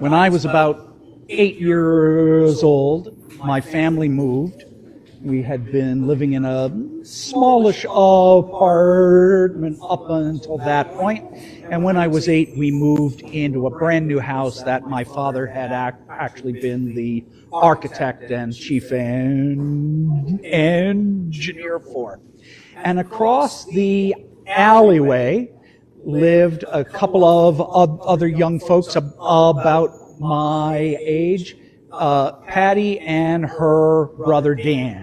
When I was about 8 years old, my family moved. We had been living in a smallish apartment up until that point. And when I was 8, we moved into a brand new house that my father had actually been the architect and chief engineer for. And across the alleyway lived a couple of other young folks about my age, Patty and her brother Danny.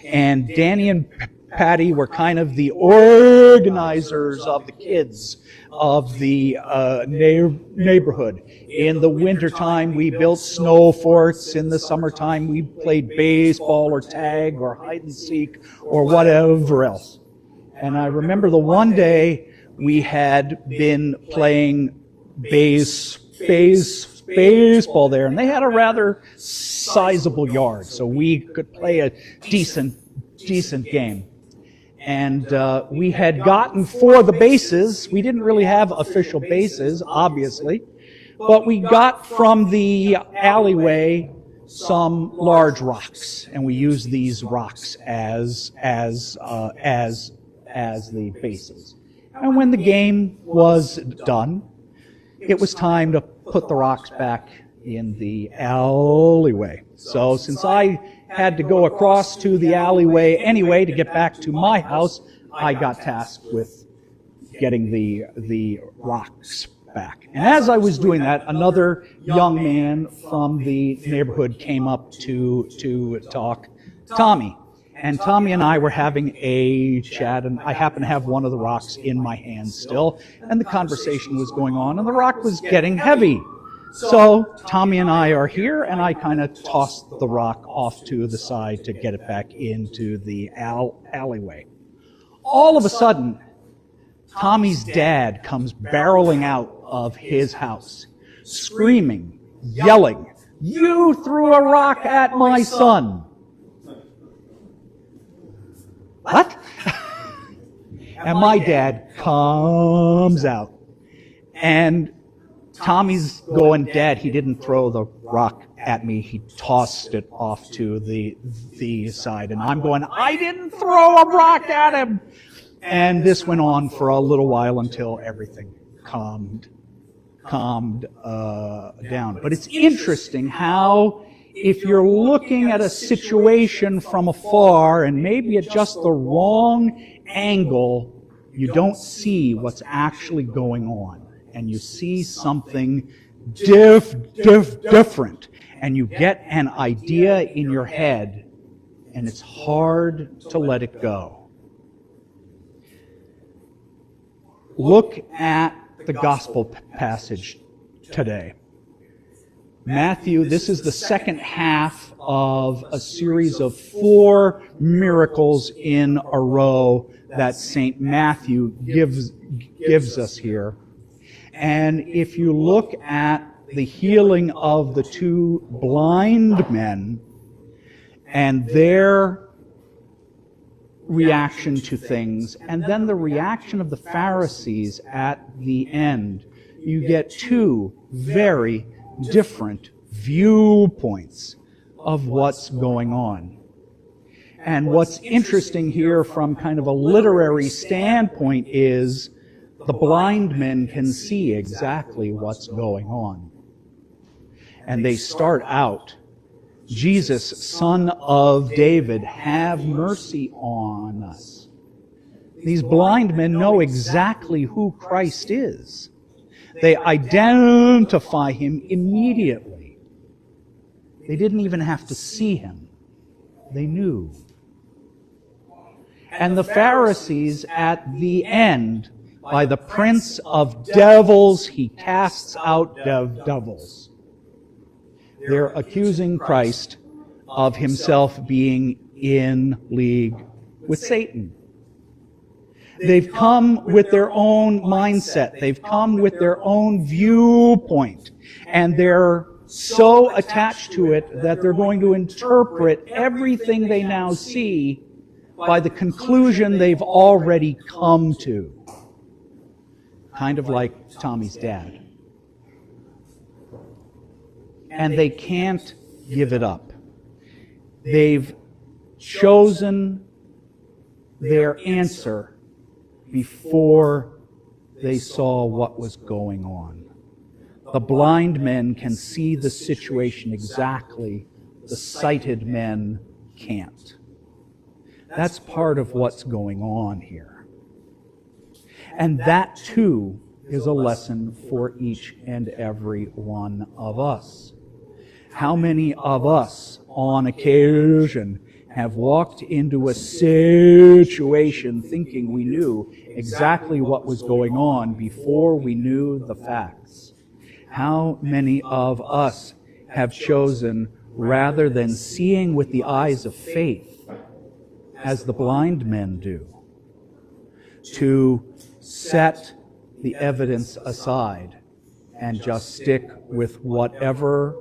And Danny and Patty were kind of the organizers of the kids of the neighborhood. In the wintertime, we built snow forts. In the summertime, we played baseball or tag or hide and seek or whatever else. And I remember the one day we had been playing baseball there, and they had a rather sizable yard, so we could play a decent game. And we had gotten for the bases. We didn't really have official bases, obviously, but we got from the alleyway some large rocks, and we used these rocks as the bases. And when the game was done, it was time to put the rocks back in the alleyway. So since I had to go across to the alleyway anyway to get back to my house, I got tasked with getting the rocks back. And as I was doing that, another young man from the neighborhood came up to talk, Tommy. And Tommy and I were having a chat, and I happened to have one of the rocks in my hand still, and the conversation was going on, and the rock was getting heavy. So Tommy and I are here, and I kind of tossed the rock off to the side to get it back into the alleyway. All of a sudden, Tommy's dad comes barreling out of his house, screaming, yelling, "You threw a rock at my son!" What? And my dad comes out, and Tommy's going, "Dad, he didn't throw the rock at me. He tossed it off to the side." And I'm going, "I didn't throw a rock at him." And this went on for a little while until everything calmed down. But it's interesting how if you're looking at a situation from afar and maybe at just the wrong angle, you don't see what's actually going on. And you see something different. And you get an idea in your head, and it's hard to let it go. Look at the gospel passage today. Matthew, this is the second half of a series of 4 miracles in a row that St. Matthew gives us here. And if you look at the healing of the 2 blind men and their reaction to things, and then the reaction of the Pharisees at the end, you get 2 very different viewpoints of what's going on. And what's interesting here from kind of a literary standpoint is the blind men can see exactly what's going on. And they start out, "Jesus, Son of David, have mercy on us." These blind men know exactly who Christ is. They identify him immediately. They didn't even have to see him. They knew. And the Pharisees at the end, by the prince of devils, he casts out devils. They're accusing Christ of himself being in league with Satan. They've come with their own mindset. They've come with their own viewpoint. And they're so attached to it that they're going to interpret everything they now see by the conclusion they've already come to. Kind of like Tommy's dad. and they can't give it up. They've chosen their answer before they saw what was going on. The blind men can see the situation exactly. The sighted men can't. That's part of what's going on here. And that, too, is a lesson for each and every one of us. How many of us, on occasion, have walked into a situation thinking we knew exactly what was going on before we knew the facts? How many of us have chosen, rather than seeing with the eyes of faith, as the blind men do, to set the evidence aside and just stick with whatever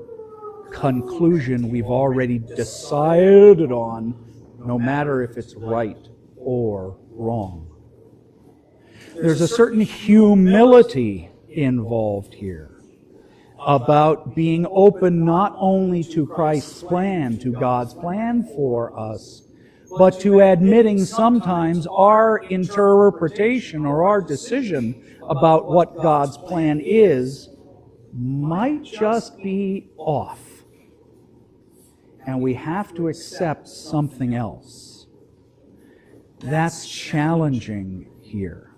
conclusion we've already decided on, no matter if it's right or wrong? There's a certain humility involved here about being open not only to Christ's plan, to God's plan for us, but to admitting sometimes our interpretation or our decision about what God's plan is might just be off. And we have to accept something else. That's challenging here.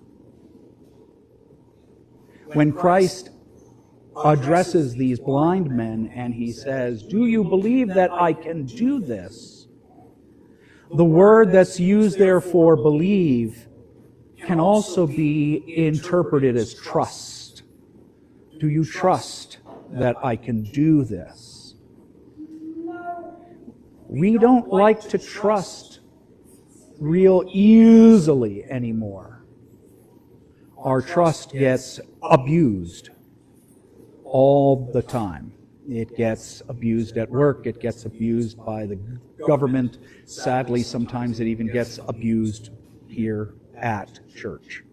When Christ addresses these blind men and he says, "Do you believe that I can do this?" The word that's used there for believe can also be interpreted as trust. Do you trust that I can do this? We don't like to trust real easily anymore. Our trust gets abused all the time. It gets abused at work. It gets abused by the government. Sadly, sometimes it even gets abused here at church.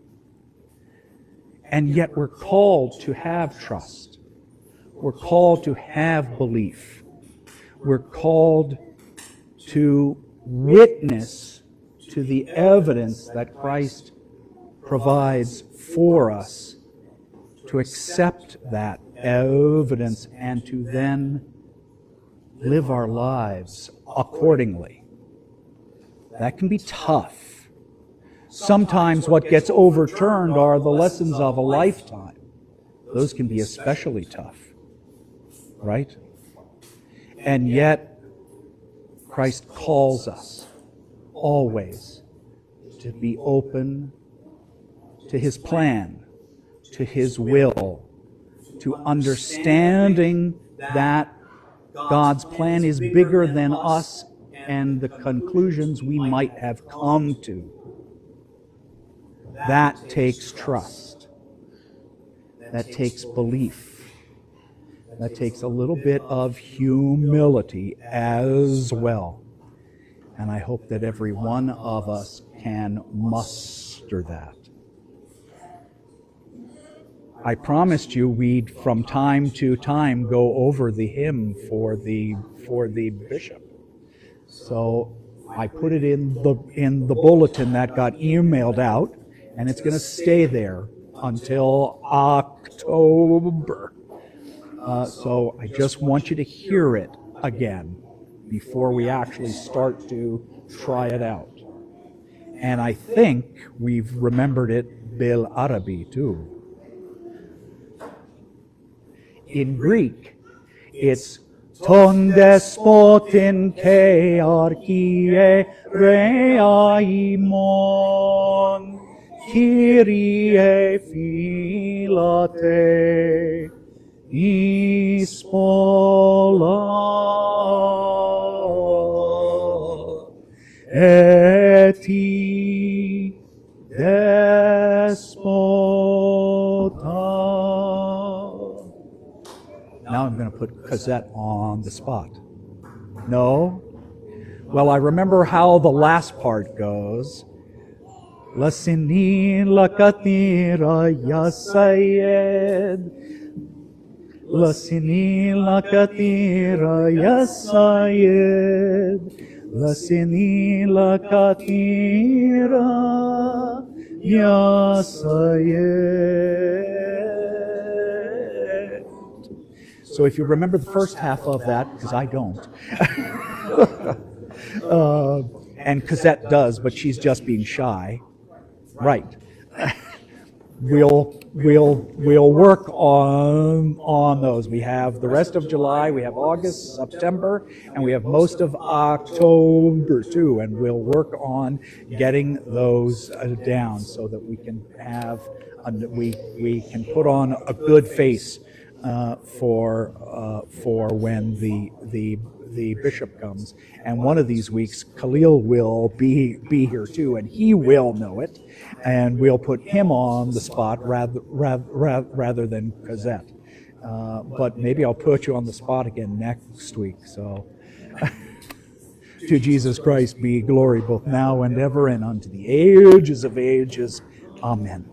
And yet we're called to have trust. We're called to have belief. We're called to witness to the evidence that Christ provides for us, to accept that evidence and to then live our lives accordingly. That can be tough. Sometimes what gets overturned are the lessons of a lifetime. Those can be especially tough, right? And yet, Christ calls us always to be open to His plan, to His will, to understanding that God's plan is bigger than us and the conclusions we might have come to. That takes trust. That takes belief. That takes a little bit of humility as well. And I hope that every one of us can muster that. I promised you we'd from time to time go over the hymn for the bishop. So I put it in the bulletin that got emailed out, and it's going to stay there until October. So I just want you to hear it again before we actually start to try it out. And I think we've remembered it bil Arabi too. In Greek, it's ton despotin ke archie reaimon Kyrie philate ispola eti despota. Now I'm going to put Cosette on the spot. No? Well, I remember how the last part goes. La sinin la katira ya sayed. Lasini lakatira yasayed. Lasini lakatira yasayed. So if you remember the first half of that, because I don't, and Cosette does, but she's just being shy, right? We'll work on those. We have the rest of July, we have August, September, and we have most of October too. And we'll work on getting those down so that we can have we can put on a good face for when the bishop comes. And one of these weeks, Khalil will be here too, and he will know it, and we'll put him on the spot rather than Cosette. But maybe I'll put you on the spot again next week. So, to Jesus Christ be glory both now and ever, and unto the ages of ages. Amen.